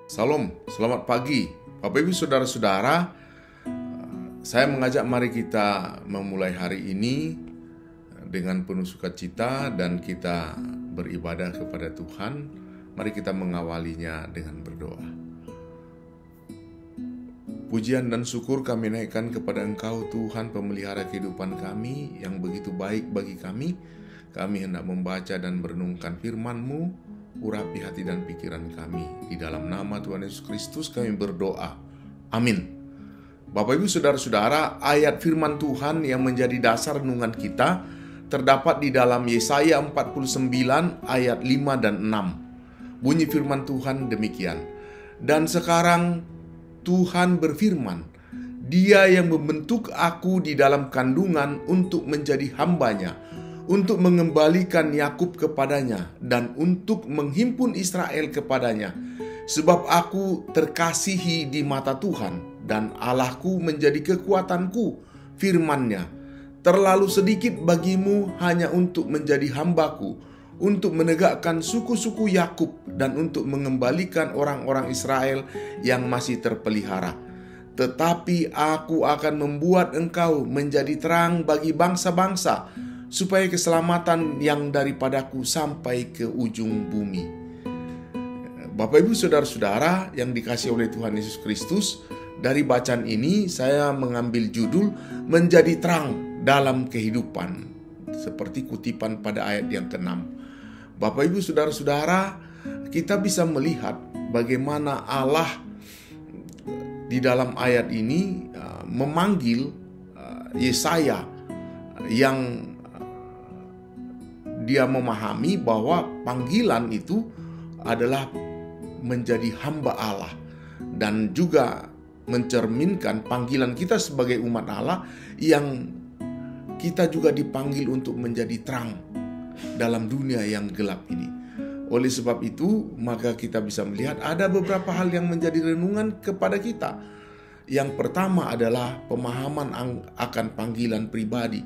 Salam, selamat pagi Bapak Ibu Saudara-saudara. Saya mengajak mari kita memulai hari ini dengan penuh sukacita dan kita beribadah kepada Tuhan. Mari kita mengawalinya dengan berdoa. Pujian dan syukur kami naikkan kepada Engkau Tuhan, pemelihara kehidupan kami yang begitu baik bagi kami. Kami hendak membaca dan merenungkan firman-Mu. Urapi hati dan pikiran kami. Di dalam nama Tuhan Yesus Kristus kami berdoa. Amin. Bapak Ibu Saudara-saudara, ayat firman Tuhan yang menjadi dasar renungan kita terdapat di dalam Yesaya 49 ayat 5 dan 6. Bunyi firman Tuhan demikian. Dan sekarang Tuhan berfirman, Dia yang membentuk aku di dalam kandungan untuk menjadi hambanya, untuk mengembalikan Yakub kepadanya dan untuk menghimpun Israel kepadanya. Sebab aku terkasihi di mata Tuhan dan Allahku menjadi kekuatanku, firman-Nya. Terlalu sedikit bagimu hanya untuk menjadi hambaku, untuk menegakkan suku-suku Yakub dan untuk mengembalikan orang-orang Israel yang masih terpelihara. Tetapi aku akan membuat engkau menjadi terang bagi bangsa-bangsa, supaya keselamatan yang daripadaku sampai ke ujung bumi. Bapak Ibu Saudara-saudara yang dikasihi oleh Tuhan Yesus Kristus, dari bacaan ini saya mengambil judul menjadi terang dalam kehidupan, seperti kutipan pada ayat yang ke-6. Bapak Ibu Saudara-saudara, kita bisa melihat bagaimana Allah di dalam ayat ini memanggil Yesaya yang dia memahami bahwa panggilan itu adalah menjadi hamba Allah, dan juga mencerminkan panggilan kita sebagai umat Allah yang kita juga dipanggil untuk menjadi terang dalam dunia yang gelap ini. Oleh sebab itu, maka kita bisa melihat ada beberapa hal yang menjadi renungan kepada kita. Yang pertama adalah pemahaman akan panggilan pribadi,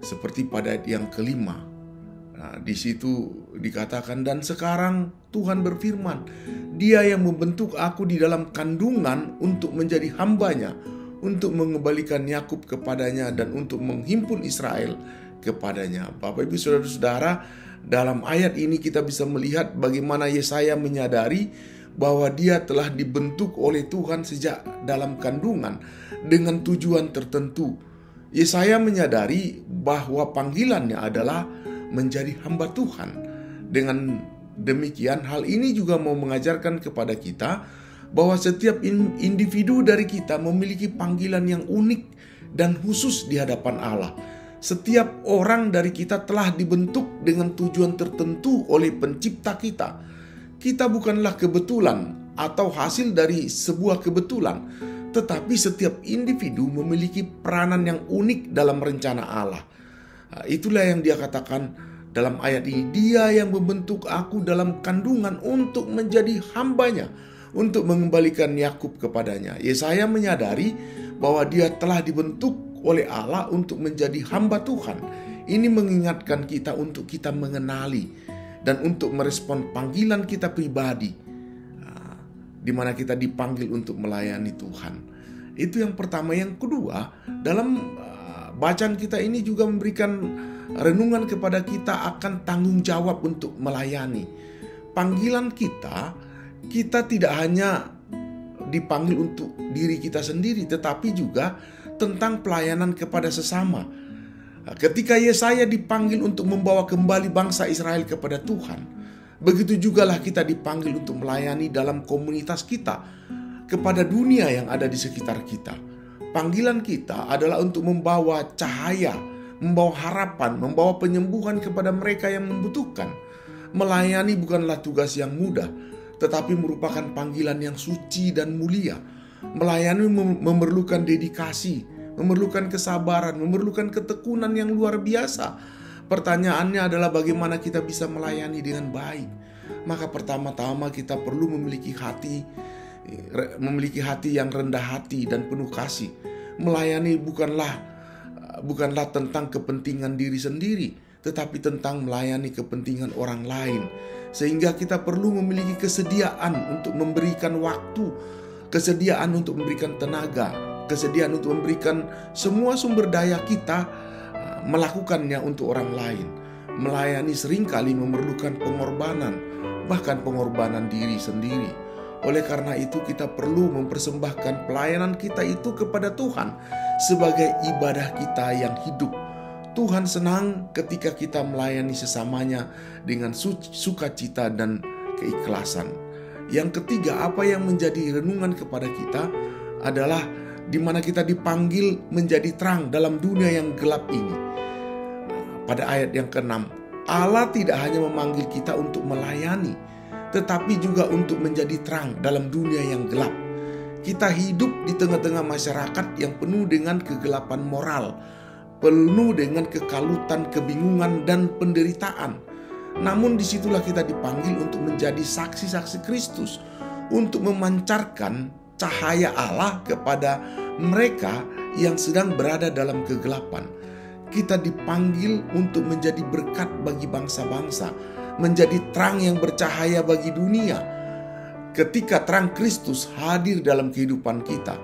seperti pada ayat yang ke-5. Di situ dikatakan, dan sekarang Tuhan berfirman, Dia yang membentuk aku di dalam kandungan untuk menjadi hambanya, untuk mengembalikan Yakub kepadanya dan untuk menghimpun Israel kepadanya. Bapak Ibu Saudara-saudara, dalam ayat ini kita bisa melihat bagaimana Yesaya menyadari bahwa dia telah dibentuk oleh Tuhan sejak dalam kandungan dengan tujuan tertentu. Yesaya menyadari bahwa panggilannya adalah menjadi hamba Tuhan. Dengan demikian, hal ini juga mau mengajarkan kepada kita bahwa setiap individu dari kita memiliki panggilan yang unik dan khusus di hadapan Allah. Setiap orang dari kita telah dibentuk dengan tujuan tertentu oleh pencipta kita. Kita bukanlah kebetulan atau hasil dari sebuah kebetulan, tetapi setiap individu memiliki peranan yang unik dalam rencana Allah. Itulah yang dia katakan dalam ayat ini, Dia yang membentuk aku dalam kandungan untuk menjadi hambanya, untuk mengembalikan Yakub kepadanya. Yesaya menyadari bahwa dia telah dibentuk oleh Allah untuk menjadi hamba Tuhan. Ini mengingatkan kita untuk kita mengenali dan untuk merespon panggilan kita pribadi, di mana kita dipanggil untuk melayani Tuhan. Itu yang pertama. Yang kedua, dalam bacaan kita ini juga memberikan renungan kepada kita akan tanggung jawab untuk melayani. Panggilan kita tidak hanya dipanggil untuk diri kita sendiri, tetapi juga tentang pelayanan kepada sesama. Ketika Yesaya dipanggil untuk membawa kembali bangsa Israel kepada Tuhan, begitu jugalah kita dipanggil untuk melayani dalam komunitas kita, kepada dunia yang ada di sekitar kita. Panggilan kita adalah untuk membawa cahaya, membawa harapan, membawa penyembuhan kepada mereka yang membutuhkan. Melayani bukanlah tugas yang mudah, tetapi merupakan panggilan yang suci dan mulia. Melayani memerlukan dedikasi, memerlukan kesabaran, memerlukan ketekunan yang luar biasa. Pertanyaannya adalah bagaimana kita bisa melayani dengan baik. Maka pertama-tama kita perlu memiliki hati yang rendah hati dan penuh kasih. Melayani bukanlah tentang kepentingan diri sendiri, tetapi tentang melayani kepentingan orang lain. Sehingga kita perlu memiliki kesediaan untuk memberikan waktu, kesediaan untuk memberikan tenaga, kesediaan untuk memberikan semua sumber daya kita, melakukannya untuk orang lain. Melayani seringkali memerlukan pengorbanan, bahkan pengorbanan diri sendiri. Oleh karena itu kita perlu mempersembahkan pelayanan kita itu kepada Tuhan sebagai ibadah kita yang hidup. Tuhan senang ketika kita melayani sesamanya dengan sukacita dan keikhlasan. Yang ketiga, apa yang menjadi renungan kepada kita adalah di mana kita dipanggil menjadi terang dalam dunia yang gelap ini. Pada ayat yang ke-6, Allah tidak hanya memanggil kita untuk melayani, tetapi juga untuk menjadi terang dalam dunia yang gelap. Kita hidup di tengah-tengah masyarakat yang penuh dengan kegelapan moral, penuh dengan kekalutan, kebingungan, dan penderitaan. Namun disitulah kita dipanggil untuk menjadi saksi-saksi Kristus, untuk memancarkan cahaya Allah kepada mereka yang sedang berada dalam kegelapan. Kita dipanggil untuk menjadi berkat bagi bangsa-bangsa, menjadi terang yang bercahaya bagi dunia. Ketika terang Kristus hadir dalam kehidupan kita,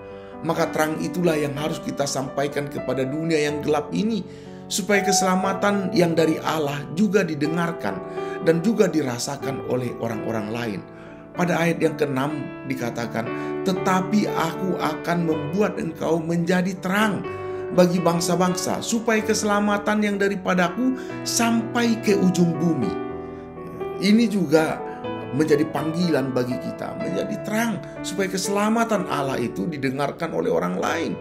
maka terang itulah yang harus kita sampaikan kepada dunia yang gelap ini, supaya keselamatan yang dari Allah juga didengarkan dan juga dirasakan oleh orang-orang lain. Pada ayat yang ke-6 dikatakan, tetapi aku akan membuat engkau menjadi terang bagi bangsa-bangsa, supaya keselamatan yang daripadaku sampai ke ujung bumi. Ini juga menjadi panggilan bagi kita, menjadi terang supaya keselamatan Allah itu didengarkan oleh orang lain.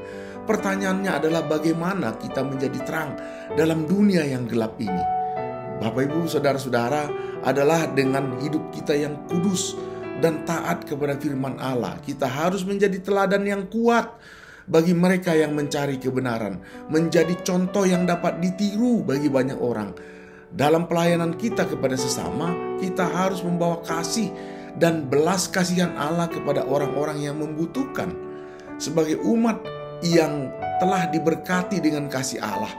Pertanyaannya adalah bagaimana kita menjadi terang dalam dunia yang gelap ini. Bapak Ibu saudara-saudara, adalah dengan hidup kita yang kudus dan taat kepada firman Allah. Kita harus menjadi teladan yang kuat bagi mereka yang mencari kebenaran, menjadi contoh yang dapat ditiru bagi banyak orang. Dalam pelayanan kita kepada sesama, kita harus membawa kasih dan belas kasihan Allah kepada orang-orang yang membutuhkan. Sebagai umat yang telah diberkati dengan kasih Allah,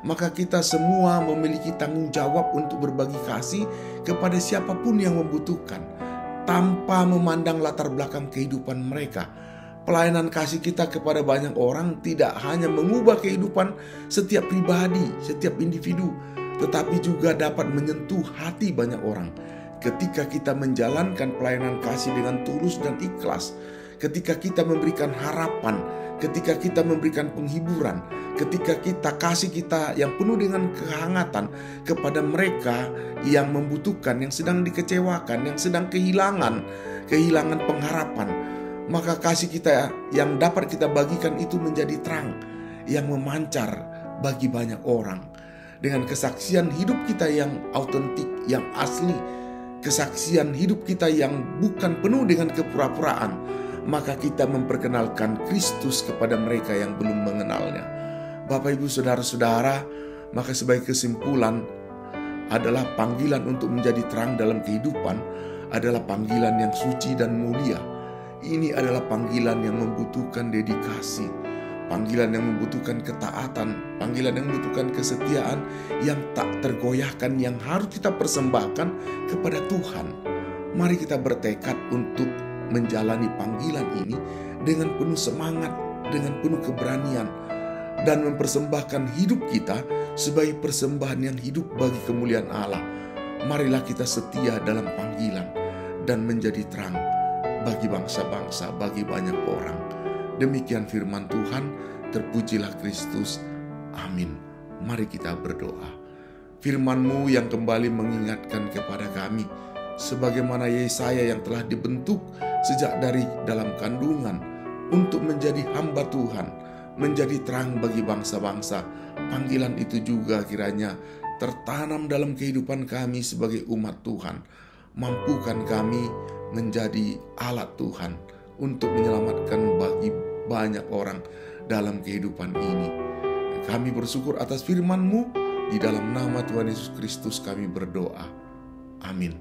maka kita semua memiliki tanggung jawab untuk berbagi kasih kepada siapapun yang membutuhkan, tanpa memandang latar belakang kehidupan mereka. Pelayanan kasih kita kepada banyak orang tidak hanya mengubah kehidupan setiap pribadi, setiap individu, tetapi juga dapat menyentuh hati banyak orang. Ketika kita menjalankan pelayanan kasih dengan tulus dan ikhlas, ketika kita memberikan harapan, ketika kita memberikan penghiburan, ketika kita kasih kita yang penuh dengan kehangatan kepada mereka yang membutuhkan, yang sedang dikecewakan, yang sedang kehilangan pengharapan, maka kasih kita yang dapat kita bagikan itu menjadi terang yang memancar bagi banyak orang. Dengan kesaksian hidup kita yang autentik, yang asli, kesaksian hidup kita yang bukan penuh dengan kepura-puraan, maka kita memperkenalkan Kristus kepada mereka yang belum mengenalnya. Bapak Ibu saudara-saudara, maka sebagai kesimpulan adalah panggilan untuk menjadi terang dalam kehidupan adalah panggilan yang suci dan mulia. Ini adalah panggilan yang membutuhkan dedikasi, panggilan yang membutuhkan ketaatan, panggilan yang membutuhkan kesetiaan yang tak tergoyahkan, yang harus kita persembahkan kepada Tuhan. Mari kita bertekad untuk menjalani panggilan ini dengan penuh semangat, dengan penuh keberanian, dan mempersembahkan hidup kita sebagai persembahan yang hidup bagi kemuliaan Allah. Marilah kita setia dalam panggilan dan menjadi terang bagi bangsa-bangsa, bagi banyak orang. Demikian firman Tuhan, terpujilah Kristus. Amin. Mari kita berdoa. Firman-Mu yang kembali mengingatkan kepada kami, sebagaimana Yesaya yang telah dibentuk sejak dari dalam kandungan untuk menjadi hamba Tuhan, menjadi terang bagi bangsa-bangsa. Panggilan itu juga kiranya tertanam dalam kehidupan kami sebagai umat Tuhan. Mampukan kami menjadi alat Tuhan untuk menyelamatkan bagi banyak orang dalam kehidupan ini. Kami bersyukur atas firman-Mu. Di dalam nama Tuhan Yesus Kristus kami berdoa. Amin.